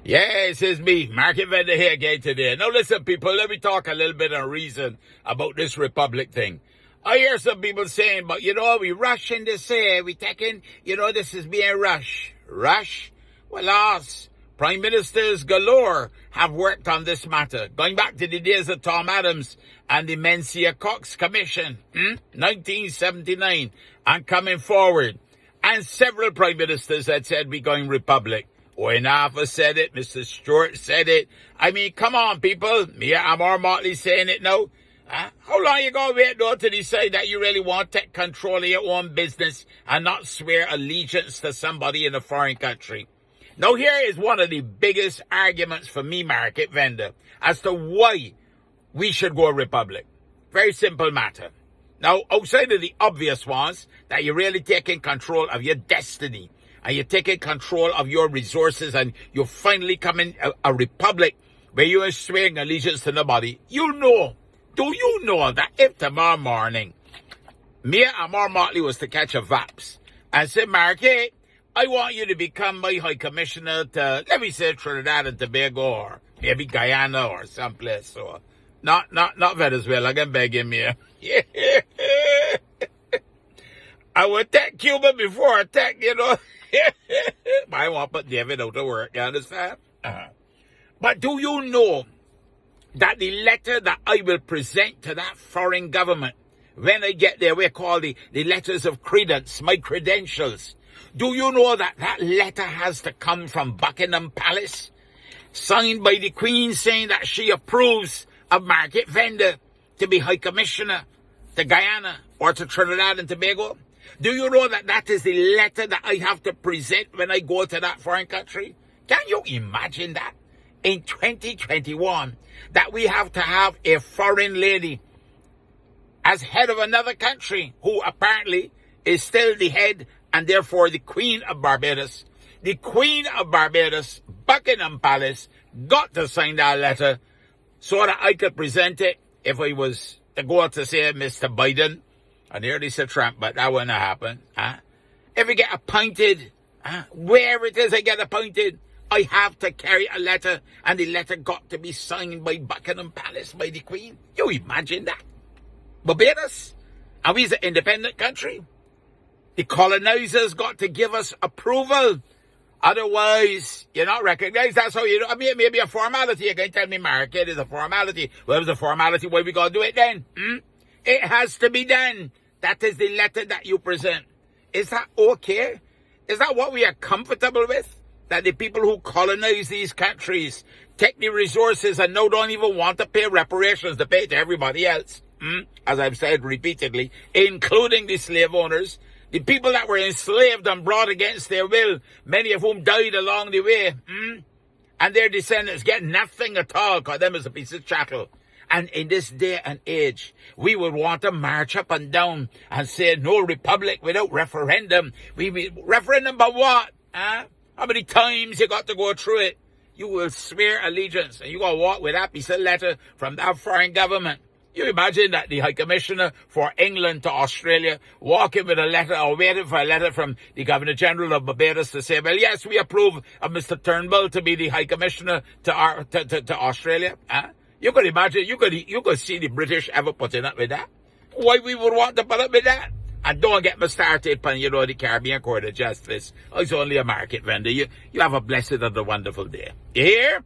Yes, it's me, Market Vendor here again today. Now listen, people, let me talk a little bit on reason about this Republic thing. I hear some people saying, but we rushing this here, we taking, this is being rush. Rush? Well, us, Prime Ministers galore have worked on this matter, going back to the days of Tom Adams and the Mencia Cox Commission, 1979, and coming forward. And several Prime Ministers had said we're going Republic. Owen Arthur said it. Mr. Stewart said it. I mean, come on, people. Me, I'm more Motley saying it now. How long you gonna wait, though, to decide that you really want to take control of your own business and not swear allegiance to somebody in a foreign country? Now, here is one of the biggest arguments for me, Market Vendor, as to why we should go Republic. Very simple matter. Now, outside of the obvious ones, that you're really taking control of your destiny, and you're taking control of your resources, and you're finally coming a republic where you are swearing allegiance to nobody. Do you know that if tomorrow morning, me and Mar Motley was to catch a VAPS and say, Market, I want you to become my High Commissioner to, let me say, Trinidad and Tobago, or maybe Guyana or someplace, or not Venezuela, I can beg him here. I would take Cuba before I take, but I want to put David out of work, you understand? But do you know that the letter that I will present to that foreign government, when I get there, we call the letters of credence, my credentials. Do you know that that letter has to come from Buckingham Palace, signed by the Queen saying that she approves of Market Vendor to be High Commissioner to Guyana or to Trinidad and Tobago? Do you know that that is the letter that I have to present when I go to that foreign country? Can you imagine that? In 2021, that we have to have a foreign lady as head of another country who apparently is still the head and therefore the Queen of Barbados. The Queen of Barbados, Buckingham Palace, got to sign that letter so that I could present it if I was to go out to say Mr. Biden. I nearly said Trump, but that wouldn't happen. If I get appointed, wherever it is I get appointed, I have to carry a letter, and the letter got to be signed by Buckingham Palace, by the Queen. You imagine that? Barbados? And we're an independent country. The colonizers got to give us approval. Otherwise, you're not recognized. That's how I mean, it may be a formality. You can tell me, Mark, it is a formality. Well, it was a formality. Why we got to do it then? It has to be done. That is the letter that you present. Is that okay? Is that what we are comfortable with? That the people who colonize these countries take the resources and now don't even want to pay reparations to pay to everybody else. As I've said repeatedly, including the slave owners, the people that were enslaved and brought against their will, many of whom died along the way, and their descendants get nothing at all, because them is a piece of chattel. And in this day and age, we would want to march up and down and say no republic without referendum. Referendum about what? How many times you got to go through it? You will swear allegiance, and you got to walk with that piece of letter from that foreign government. You imagine that the High Commissioner for England to Australia walking with a letter or waiting for a letter from the Governor General of Barbados to say, well, yes, we approve of Mr. Turnbull to be the High Commissioner to Australia. You could imagine, you could see the British ever putting up with that. Why we would want to put up with that? And don't get me started on, the Caribbean Court of Justice. It's only a Market Vendor. You have a blessed and a wonderful day. You hear?